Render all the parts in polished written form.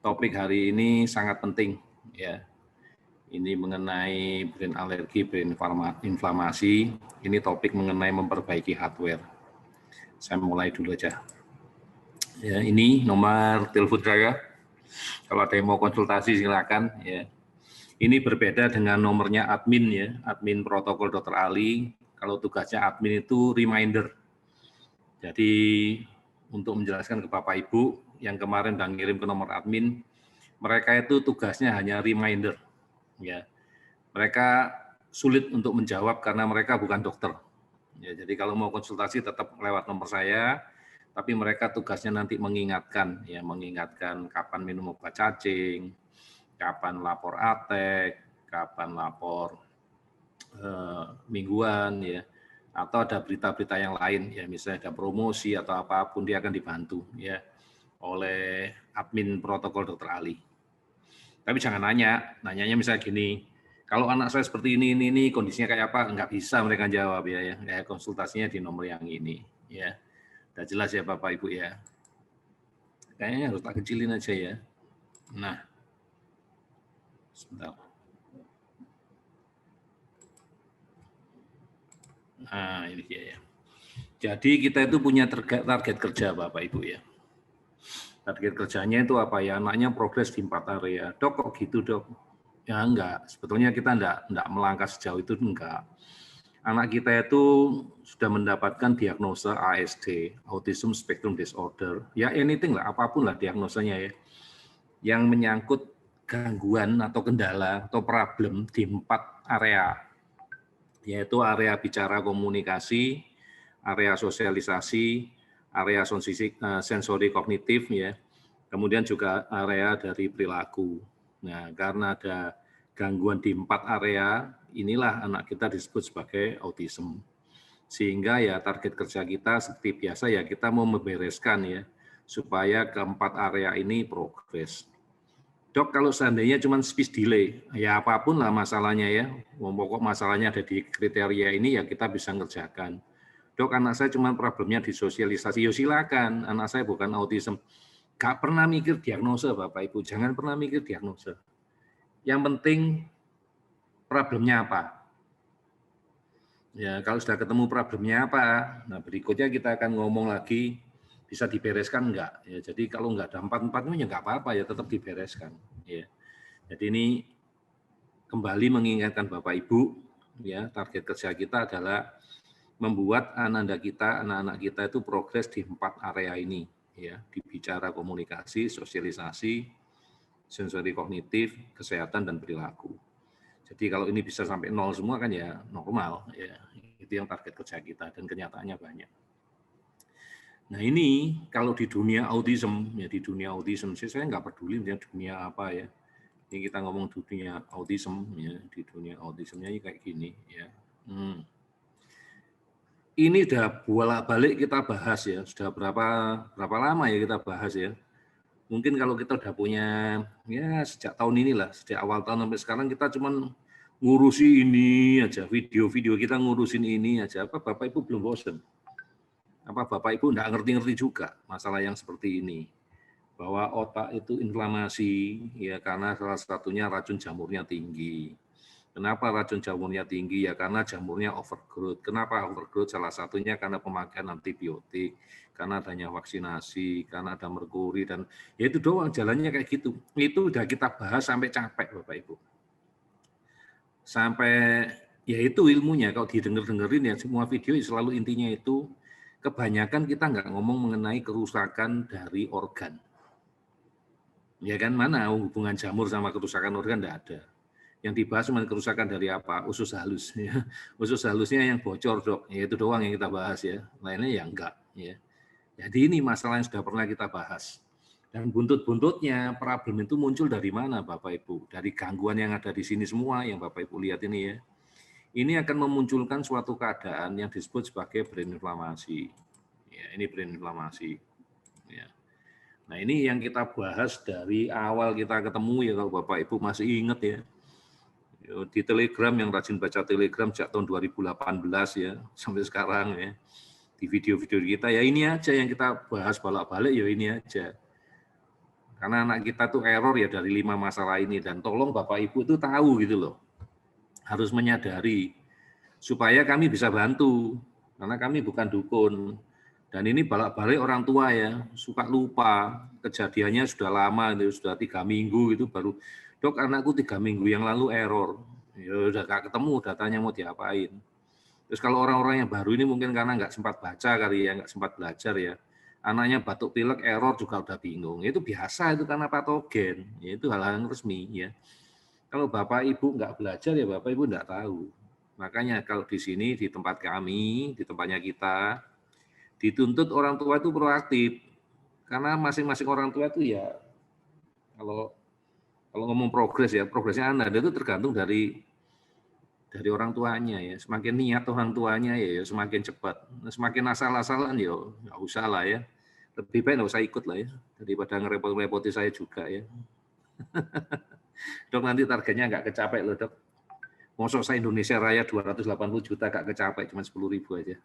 Topik hari ini sangat penting ya. Ini mengenai brain alergi, brain inflamasi. Ini topik mengenai memperbaiki hardware. Saya mulai dulu aja. Ya, ini nomor telepon saya. Kalau ada yang mau konsultasi silakan ya. Ini berbeda dengan nomornya admin ya, admin protokol Dr. Ali. Kalau tugasnya admin itu reminder. Jadi untuk menjelaskan ke Bapak Ibu yang kemarin udah ngirim ke nomor admin, mereka itu tugasnya hanya reminder. Ya, mereka sulit untuk menjawab karena mereka bukan dokter. Ya, jadi kalau mau konsultasi tetap lewat nomor saya, tapi mereka tugasnya nanti mengingatkan, ya mengingatkan kapan minum obat cacing, kapan lapor ATEK, kapan lapor mingguan, ya, atau ada berita-berita yang lain, ya misalnya ada promosi atau apapun dia akan dibantu, ya oleh admin protokol Dr. Ali. Tapi jangan nanyanya misalnya gini, kalau anak saya seperti ini kondisinya kayak apa, nggak bisa mereka jawab ya, kayak konsultasinya di nomor yang ini, ya. Udah jelas ya Bapak Ibu ya. Kayaknya harus tak kecilin aja ya. Nah, sebentar. Nah, ini dia ya. Jadi kita itu punya target kerja Bapak Ibu ya. Target kerjanya itu apa ya? Anaknya progres di 4 area. Dok kok gitu dok? Ya enggak, sebetulnya kita enggak melangkah sejauh itu enggak. Anak kita itu sudah mendapatkan diagnosa ASD, Autism Spectrum Disorder, ya anything lah, apapun lah diagnosanya ya, yang menyangkut gangguan atau kendala atau problem di 4 area, yaitu area bicara komunikasi, area sosialisasi, area sensori kognitif ya, kemudian juga area dari perilaku. Nah, karena ada gangguan di 4 area, inilah anak kita disebut sebagai autism. Sehingga ya target kerja kita seperti biasa ya kita mau membereskan ya, supaya keempat area ini progres. Dok, kalau seandainya cuma speech delay, ya apapun lah masalahnya ya, pokok masalahnya ada di kriteria ini ya kita bisa ngerjakan. Dok, anak saya cuma problemnya di sosialisasi, ya silakan, anak saya bukan autism. Gak pernah mikir diagnosa Bapak Ibu, jangan pernah mikir diagnosa. Yang penting problemnya apa. Ya, kalau sudah ketemu problemnya apa, nah berikutnya kita akan ngomong lagi, bisa dibereskan enggak? Ya, jadi kalau enggak ada 4-4-nya ya enggak apa-apa ya tetap dibereskan. Ya. Jadi ini kembali mengingatkan Bapak Ibu, ya target kerja kita adalah membuat anak-anak kita itu progres di 4 area ini, ya di bicara komunikasi, sosialisasi, sensori kognitif, kesehatan dan perilaku. Jadi kalau ini bisa sampai 0 semua kan ya normal, ya itu yang target kerja kita dan kenyataannya banyak. Nah ini kalau di dunia autism, ya di dunia autism, saya nggak peduli dunia apa ya. Ini kita ngomong dunia autism, ya di dunia autismnya kayak gini, ya. Ini udah bolak-balik kita bahas ya, sudah berapa lama ya kita bahas ya. Mungkin kalau kita udah punya, ya sejak tahun inilah, sejak awal tahun sampai sekarang kita cuman ngurusi ini aja, video-video kita ngurusin ini aja. Apa Bapak Ibu belum bosan? Apa Bapak Ibu enggak ngerti-ngerti juga masalah yang seperti ini? Bahwa otak itu inflamasi, ya karena salah satunya racun jamurnya tinggi. Kenapa racun jamurnya tinggi? Ya karena jamurnya overgrowth. Kenapa overgrowth? Salah satunya karena pemakaian antibiotik, karena adanya vaksinasi, karena ada merkuri, dan ya itu doang jalannya kayak gitu. Itu udah kita bahas sampai capek Bapak Ibu. Sampai ya itu ilmunya, kalau didengar-dengerin ya semua video selalu intinya itu, kebanyakan kita nggak ngomong mengenai kerusakan dari organ. Ya kan, mana hubungan jamur sama kerusakan organ enggak ada. Yang dibahas cuma kerusakan dari apa? Usus halus. Ya. Usus halusnya yang bocor dok, ya itu doang yang kita bahas ya. Lainnya ya enggak. Ya. Jadi ini masalah yang sudah pernah kita bahas. Dan buntut-buntutnya problem itu muncul dari mana Bapak Ibu? Dari gangguan yang ada di sini semua yang Bapak Ibu lihat ini ya. Ini akan memunculkan suatu keadaan yang disebut sebagai brain inflamasi. Ya, ini brain inflamasi. Ya. Nah ini yang kita bahas dari awal kita ketemu ya kalau Bapak Ibu masih ingat ya. Di Telegram yang rajin baca Telegram sejak tahun 2018 ya sampai sekarang ya. Di video-video kita ya ini aja yang kita bahas bolak-balik ya ini aja. Karena anak kita tuh error ya dari 5 masalah ini, dan tolong Bapak Ibu itu tahu gitu loh. Harus menyadari supaya kami bisa bantu, karena kami bukan dukun. Dan ini balik-balik orang tua ya, suka lupa, kejadiannya sudah lama, itu sudah 3 minggu itu baru, dok anakku 3 minggu yang lalu error. Ya udah gak ketemu datanya mau diapain. Terus kalau orang-orang yang baru ini mungkin karena nggak sempat baca kali ya, nggak sempat belajar ya, anaknya batuk pilek error juga udah bingung. Itu biasa, itu karena patogen, ya, itu hal-hal yang resmi ya. Kalau Bapak Ibu nggak belajar ya Bapak Ibu nggak tahu. Makanya kalau di sini, di tempat kami, di tempatnya kita, dituntut orang tua itu proaktif. Karena masing-masing orang tua itu ya, kalau ngomong progres ya, progresnya Anda itu tergantung dari orang tuanya ya. Semakin niat orang tuanya ya semakin cepat. Semakin asal-asalan ya nggak usah lah ya. Lebih baik nggak usah ikut lah ya, daripada ngerepot-repoti saya juga ya. Dok nanti targetnya nggak kecapai loh dok. Mosok saya Indonesia Raya 280 juta gak kecapai, cuma 10.000 aja.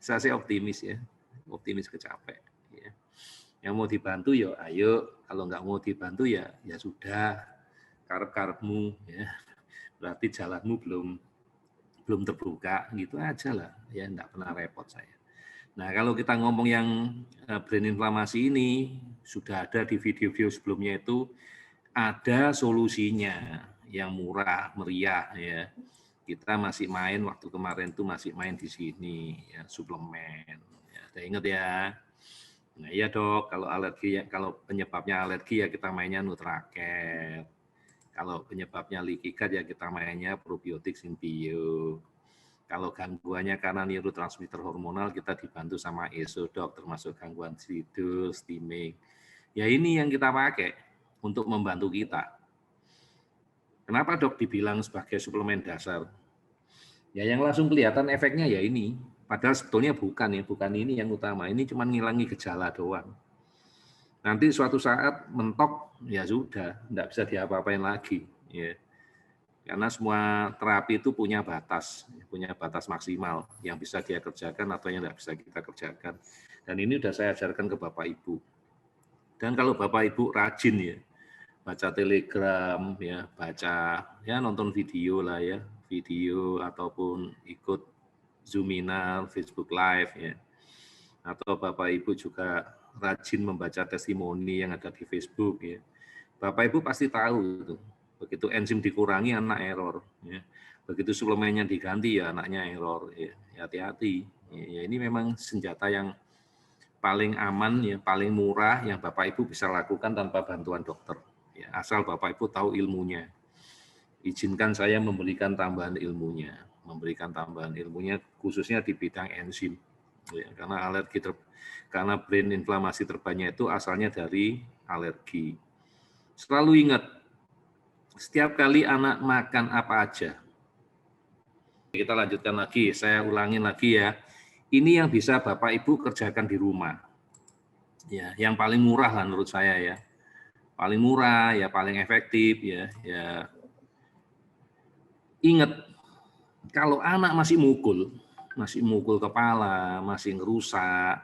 Saya sih optimis ya, optimis kecapai. Ya. Yang mau dibantu ya ayo, kalau nggak mau dibantu ya sudah, karep-karepmu ya. Berarti jalanmu belum terbuka, gitu aja lah. Ya nggak pernah repot saya. Nah kalau kita ngomong yang brain inflamasi ini, sudah ada di video-video sebelumnya itu, ada solusinya yang murah, meriah ya. Kita masih main waktu kemarin tuh masih main di sini ya, suplemen. Ya, saya ingat ya. Nah iya dok, kalau alergi ya, kalau penyebabnya alergi ya kita mainnya Nutraket. Kalau penyebabnya leaky gut ya kita mainnya probiotik Synbio. Kalau gangguannya karena neurotransmitter hormonal kita dibantu sama ESO dok, termasuk gangguan tidur, steaming. Ya ini yang kita pakai untuk membantu kita. Kenapa dok dibilang sebagai suplemen dasar? Ya yang langsung kelihatan efeknya ya ini. Padahal sebetulnya bukan ya, bukan ini yang utama. Ini cuma ngilangi gejala doang. Nanti suatu saat mentok, ya sudah, tidak bisa diapa-apain lagi. Ya. Karena semua terapi itu punya batas maksimal yang bisa dia kerjakan atau yang tidak bisa kita kerjakan. Dan ini sudah saya ajarkan ke Bapak Ibu. Dan kalau Bapak Ibu rajin ya, baca Telegram ya, baca ya nonton video lah ya, video ataupun ikut Zoominar, Facebook Live ya. Atau Bapak Ibu juga rajin membaca testimoni yang ada di Facebook ya. Bapak Ibu pasti tahu itu. Begitu enzim dikurangi anak error ya. Begitu suplemennya diganti ya anaknya error ya. Hati-hati. Ya, ini memang senjata yang paling aman ya, paling murah yang Bapak Ibu bisa lakukan tanpa bantuan dokter. Ya, asal Bapak Ibu tahu ilmunya. Izinkan saya memberikan tambahan ilmunya, khususnya di bidang enzim. Ya, karena brain inflamasi terbanyak itu asalnya dari alergi. Selalu ingat, setiap kali anak makan apa aja. Kita lanjutkan lagi, saya ulangin lagi ya. Ini yang bisa Bapak Ibu kerjakan di rumah. Ya, yang paling murah lah menurut saya ya. Paling murah, ya paling efektif ya. Ingat, kalau anak masih mukul kepala, masih ngerusak,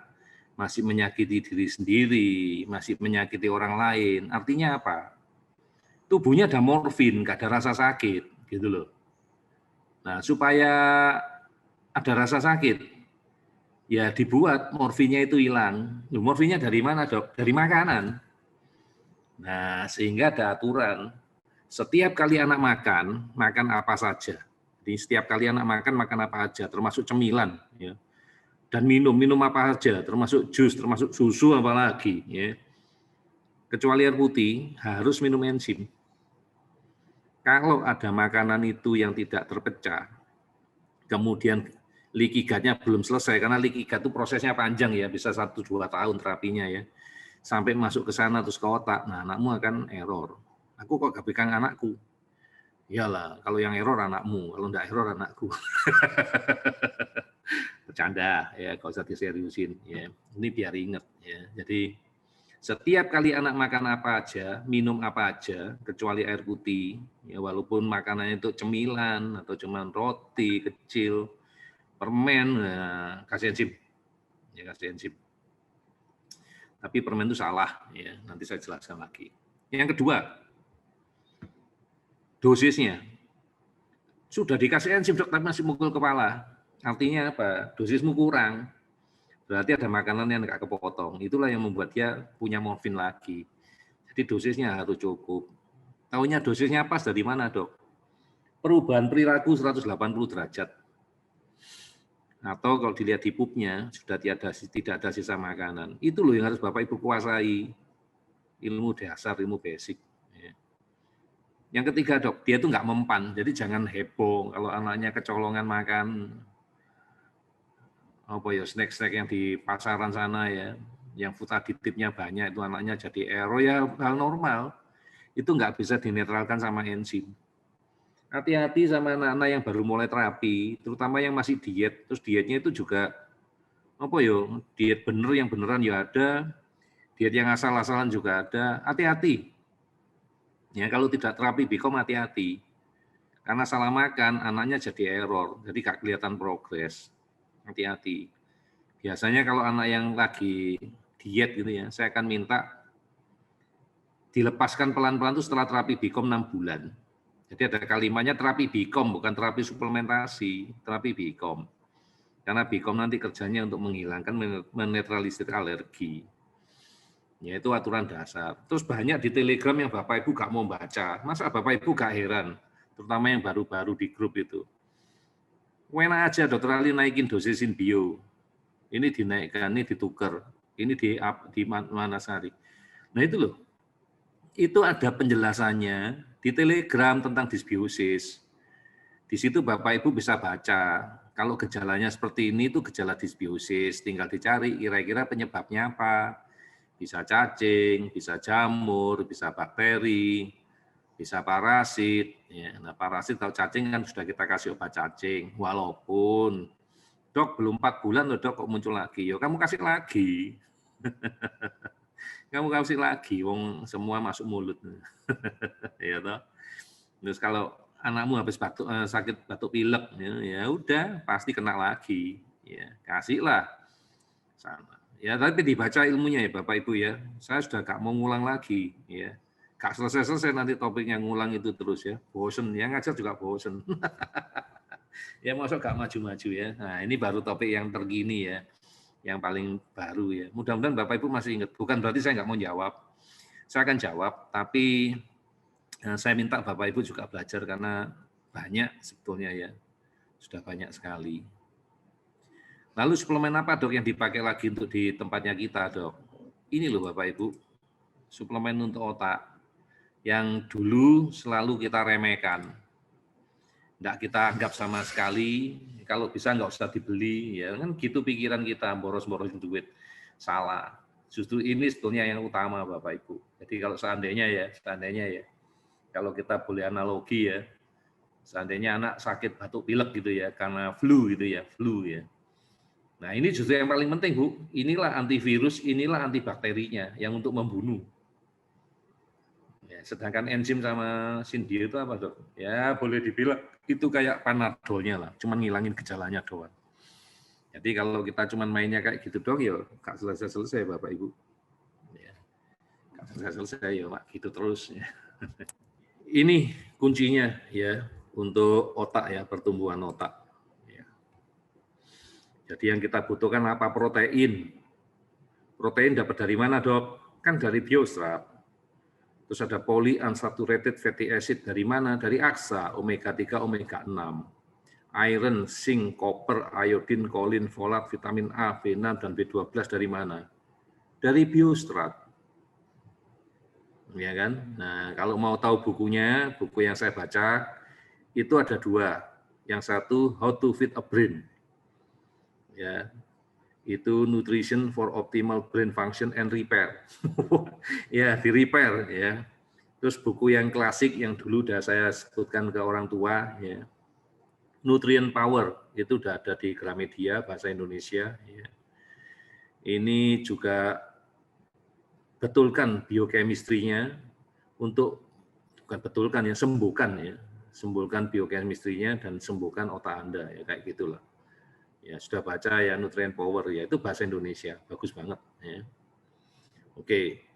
masih menyakiti diri sendiri, masih menyakiti orang lain, artinya apa? Tubuhnya ada morfin, gak ada rasa sakit, gitu loh. Nah, supaya ada rasa sakit, ya dibuat morfinnya itu hilang. Morfinnya dari mana dok? Dari makanan. Nah, sehingga ada aturan. Setiap kali anak makan apa saja. Jadi setiap kali anak makan apa aja, termasuk cemilan. Ya. Dan minum apa saja, termasuk jus, termasuk susu apalagi. Ya. Kecuali air putih, harus minum enzim. Kalau ada makanan itu yang tidak terpecah, kemudian leaky gut-nya belum selesai, karena leaky gut itu prosesnya panjang ya, bisa 1-2 tahun terapinya ya. Sampai masuk ke sana terus ke otak, nah anakmu akan error. Aku kok gak pegang anakku? Iyalah, kalau yang error anakmu, kalau enggak error anakku. Bercanda ya, gak usah diseriusin ya. Ini biar ingat ya. Jadi setiap kali anak makan apa aja, minum apa aja, kecuali air putih, ya walaupun makanannya itu cemilan atau cuman roti kecil, permen, nah, kasih enzim. Ya kasih enzim. Tapi permen itu salah, ya. Nanti saya jelaskan lagi. Yang kedua, dosisnya. Sudah dikasih enzim dok, tapi masih mukul kepala. Artinya apa? Dosismu kurang. Berarti ada makanan yang nggak kepotong. Itulah yang membuat dia punya morfin lagi. Jadi dosisnya harus cukup. Tahunya dosisnya pas dari mana dok? Perubahan perilaku 180 derajat. Atau kalau dilihat di pupnya, sudah tidak ada sisa makanan. Itu loh yang harus Bapak Ibu kuasai. Ilmu dasar, ilmu basic. Yang ketiga dok, dia itu nggak mempan. Jadi jangan heboh kalau anaknya kecolongan makan apa ya snack-snack yang di pasaran sana ya, yang food aditifnya banyak, itu anaknya jadi error, ya hal normal. Itu nggak bisa dinetralkan sama enzim. Hati-hati sama anak-anak yang baru mulai terapi, terutama yang masih diet. Terus dietnya itu juga apa yo, diet bener yang beneran ya ada, diet yang asal-asalan juga ada. Hati-hati. Ya kalau tidak terapi BIKOM hati-hati. Karena salah makan anaknya jadi error, jadi nggak kelihatan progres. Hati-hati. Biasanya kalau anak yang lagi diet gitu ya, saya akan minta dilepaskan pelan-pelan itu setelah terapi BIKOM 6 bulan. Jadi ada kalimatnya terapi BIKOM, bukan terapi suplementasi, terapi BIKOM. Karena BIKOM nanti kerjanya untuk menghilangkan, menetralisir alergi. Ya itu aturan dasar. Terus banyak di Telegram yang Bapak Ibu gak mau baca. Masa Bapak Ibu gak heran? Terutama yang baru-baru di grup itu. Enak aja dokter Ali naikin dosisin bio. Ini dinaikkan, ini ditukar. Ini di mana sehari. Nah itu loh. Itu ada penjelasannya di Telegram tentang disbiosis. Di situ Bapak Ibu bisa baca, kalau gejalanya seperti ini itu gejala disbiosis, tinggal dicari kira-kira penyebabnya apa. Bisa cacing, bisa jamur, bisa bakteri, bisa parasit. Ya, nah parasit atau cacing kan sudah kita kasih obat cacing, walaupun dok belum 4 bulan loh dok kok muncul lagi, yo kamu kasih lagi. Kamu kasih lagi, wong semua masuk mulut. Ya toh. Terus kalau anakmu habis sakit batuk pilek, ya udah pasti kena lagi. Ya, kasihlah sana. Ya tapi dibaca ilmunya ya Bapak Ibu ya. Saya sudah gak mau ngulang lagi. Ya, gak selesai-selesai nanti topiknya ngulang itu terus ya. Bosen, yang ngajar juga bosen. Ya masuk gak maju-maju ya. Nah ini baru topik yang terkini ya. Yang paling baru ya. Mudah-mudahan Bapak Ibu masih ingat. Bukan berarti saya nggak mau jawab. Saya akan jawab, tapi saya minta Bapak Ibu juga belajar karena banyak sebetulnya ya. Sudah banyak sekali. Lalu suplemen apa dok yang dipakai lagi untuk di tempatnya kita dok? Ini loh Bapak Ibu, suplemen untuk otak yang dulu selalu kita remehkan. Nggak kita anggap sama sekali, kalau bisa nggak usah dibeli, ya kan gitu pikiran kita, boros-borosin duit. Salah. Justru ini sebetulnya yang utama Bapak Ibu. Jadi kalau seandainya ya, kalau kita boleh analogi ya, seandainya anak sakit batuk pilek gitu ya, karena flu gitu ya, flu ya. Nah ini justru yang paling penting Bu, inilah antivirus, inilah antibakterinya yang untuk membunuh. Ya, sedangkan enzim sama sindio itu apa dok? Ya boleh dibilang itu kayak panadolnya lah, cuma ngilangin gejalanya doang. Jadi kalau kita cuma mainnya kayak gitu dok, ya gak selesai-selesai Bapak Ibu. Ya, gak selesai-selesai ya Pak, gitu terus. Ya. Ini kuncinya ya untuk otak ya, pertumbuhan otak. Ya. Jadi yang kita butuhkan apa? Protein. Protein dapat dari mana dok? Kan dari biostrap. Terus ada polyunsaturated fatty acid dari mana? Dari aksa, omega 3, omega 6. Iron, zinc, copper, iodine, kolin, folat, vitamin A, B6, dan B12 dari mana? Dari biostrat. Ya kan? Nah, kalau mau tahu bukunya, buku yang saya baca, itu ada 2. Yang satu, How to Feed a Brain. Ya, itu Nutrition for Optimal Brain Function and Repair. Ya, di repair ya. Terus buku yang klasik yang dulu udah saya sebutkan ke orang tua, ya, Nutrient Power, itu udah ada di Gramedia, bahasa Indonesia. Ya. Ini juga betulkan biochemistry-nya untuk, bukan betulkan ya, sembuhkan biochemistry-nya dan sembuhkan otak Anda, ya kayak gitulah. Ya sudah baca ya Nutrient Power, ya itu bahasa Indonesia, bagus banget. Ya. Oke.